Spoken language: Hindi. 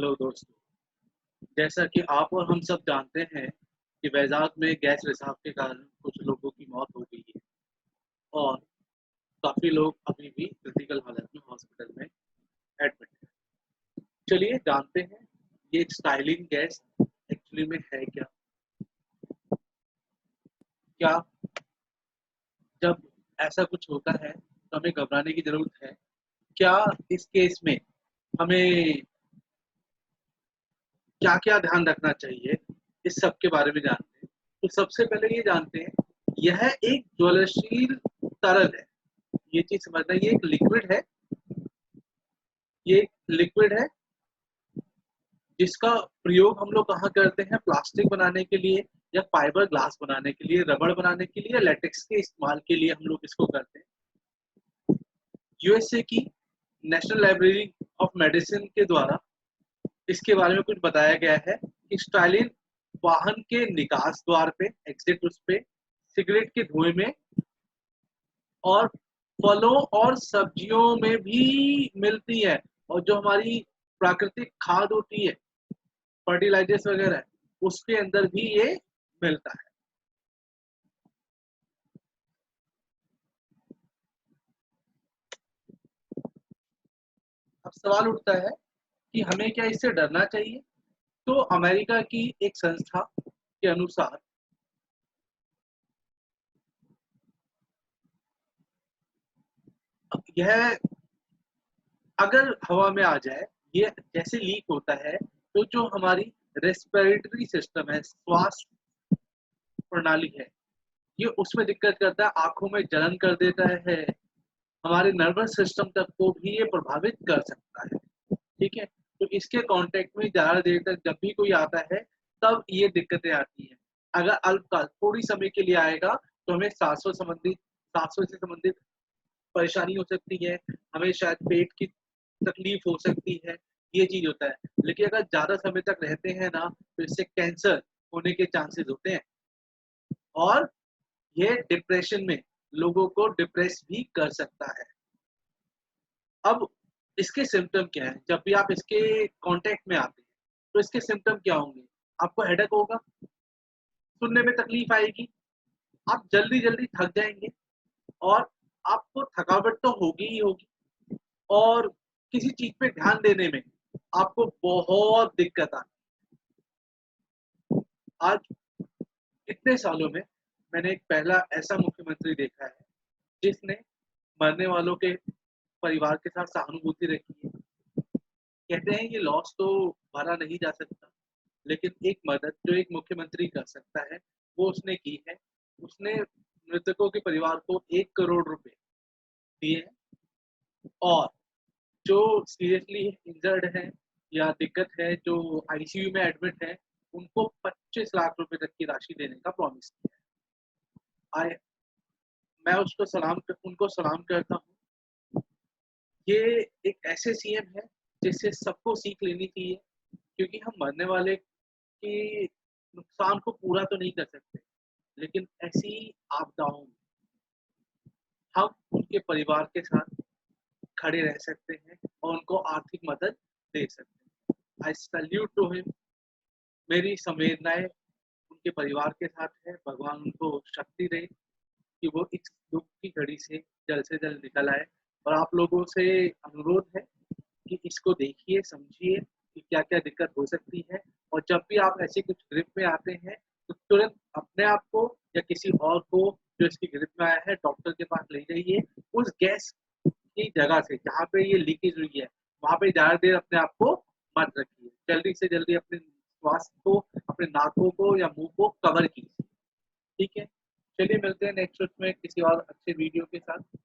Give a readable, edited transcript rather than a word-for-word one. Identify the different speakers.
Speaker 1: हेलो दोस्तों, जैसा कि आप और हम सब जानते हैं कि वैजाग में गैस रिसाव के कारण कुछ लोगों की मौत हो गई है और काफ़ी लोग अभी भी क्रिटिकल हालत में हॉस्पिटल में एडमिट हैं। चलिए जानते हैं ये स्टाइलिंग गैस एक्चुअली में है क्या? क्या जब ऐसा कुछ होता है तो हमें घबराने की ज़रूरत है? क्या इस केस में हमें क्या-क्या ध्यान रखना चाहिए? इस सब के बारे में जानते हैं। तो सबसे पहले ये जानते हैं, यह एक ज्वलनशील तरल है। ये चीज़ समझना, ये एक लिक्विड है, ये एक लिक्विड है जिसका प्रयोग हम लोग कहाँ करते हैं? प्लास्टिक बनाने के लिए या फाइबर ग्लास बनाने के लिए, रबड़ बनाने के लिए, लैटेक्स के इस्तेमाल के लिए हम लोग इसको करते हैं। यूएसए की नेशनल लाइब्रेरी ऑफ मेडिसिन के द्वारा इसके बारे में कुछ बताया गया है कि स्टाइलिन वाहन के निकास द्वार पे, एग्जिट उस पे, सिगरेट के धुएं में और फलों और सब्जियों में भी मिलती है। और जो हमारी प्राकृतिक खाद होती है, फर्टिलाइजर्स वगैरह, उसके अंदर भी ये मिलता है। अब सवाल उठता है कि हमें क्या इससे डरना चाहिए? तो अमेरिका की एक संस्था के अनुसार यह अगर हवा में आ जाए, ये जैसे लीक होता है, तो जो हमारी रेस्पिरेटरी सिस्टम है, श्वास प्रणाली है, ये उसमें दिक्कत करता है, आँखों में जलन कर देता है, हमारे नर्वस सिस्टम तक को भी ये प्रभावित कर सकता है। ठीक है? तो इसके कॉन्टैक्ट में ज़्यादा देर तक जब भी कोई आता है, तब ये दिक्कतें आती हैं। अगर अल्पकाल थोड़ी समय के लिए आएगा, तो हमें सांसों से संबंधित परेशानी हो सकती है, हमें शायद पेट की तकलीफ हो सकती है, ये चीज़ होता है। लेकिन अगर ज़्यादा समय तक रहते हैं ना, तो इससे कैंसर होने के चांसेस होते हैं और ये डिप्रेशन में लोगों को डिप्रेस भी कर सकता है। अब इसके सिम्पटम क्या हैं? जब भी आप इसके कॉन्टैक्ट में आते हैं, तो इसके सिम्पटम क्या होंगे? आपको हेडेक होगा, सुनने में तकलीफ आएगी, आप जल्दी-जल्दी थक जाएँगे और आपको थकावट तो होगी ही होगी और किसी चीज़ पे ध्यान देने में आपको बहुत दिक्कत आती है। आज इतने सालों में मैंने एक पहला ऐसा मुख्यमंत्री देखा है, जिसने मरने वालों के परिवार के साथ सहानुभूति रखी है। कहते हैं ये लॉस तो भरा नहीं जा सकता, लेकिन एक मदद जो एक मुख्यमंत्री कर सकता है, वो उसने की है। उसने मृतकों के परिवार को 1 करोड़ रुपए दिए हैं और जो सीरियसली इंजर्ड हैं या दिक्कत है, जो आईसीयू में एडमिट हैं, उनको 25 लाख रुपए तक की राशि देने का प्रॉमिस किया है। आई मैं उनको सलाम करता हूँ। ये एक ऐसे सीएम हैं, जिससे सबको सीख लेनी चाहिए क्योंकि हम मरने वाले के नुकसान को पूरा तो नहीं कर सकते, लेकिन ऐसी आपदाओं में हम उनके परिवार के साथ खड़े रह सकते हैं और उनको आर्थिक मदद दे सकते हैं। I salute to him. मेरी संवेदनाएँ उनके परिवार के साथ है। भगवान उनको शक्ति दे कि वो इस दुःख की घड़ी से जल्द निकल आए और आप लोगों से अनुरोध है कि इसको देखिए, समझिए कि क्या-क्या दिक्कत हो सकती है और जब भी आप ऐसी कुछ ग्रिप में आते हैं, तो तुरंत अपने आप को या किसी और को जो इसकी ग्रिप में आया है, डॉक्टर के पास ले जाइए। उस गैस की जगह से जहाँ पे ये लीकेज हुई है, वहाँ पे ज़्यादा देर अपने आप को मत रखिए। जल्दी से जल्दी अपने श्वास को, अपने नाकों को या मुँह को कवर कीजिए। ठीक है? चलिए मिलते हैं नेक्स्ट उसमें किसी और अच्छे वीडियो के साथ।